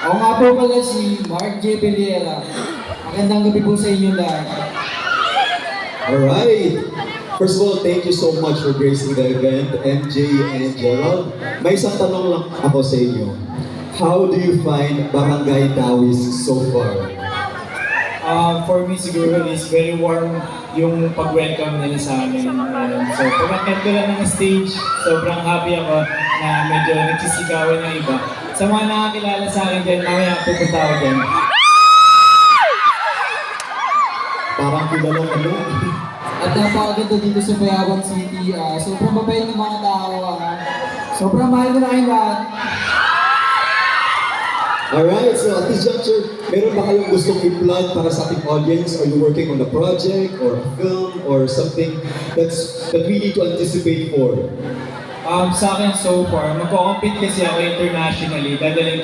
Ako nga po pala si Mark J. Peliera. Magandang gabi po sa inyo lahat. Alright! First of all, thank you so much for gracing the event, MJ and Gerald. May isang tanong lang ako sa inyo. How do you find Barangay Taoist so far? For me siguro is very warm yung pag-welcome nila sa amin. So pag-attend ko lang ng stage, sobrang happy ako na medyo nagsisigawan ng iba. Sa mga nakakilala sa akin dyan, mamaya pupunta ako dyan. Parang kilala ka na. At napakaganda dito sa Payapang City. Sobrang mabait ng mga tao. Sobrang mahal ko na kayong lahat. Alright, so at this juncture, meron ba kayong gustong i-plug para sa ating audience? Are you working on a project or a film or something that we need to anticipate for? Sa akin so far, magko-compete kasi ako internationally. Dadaling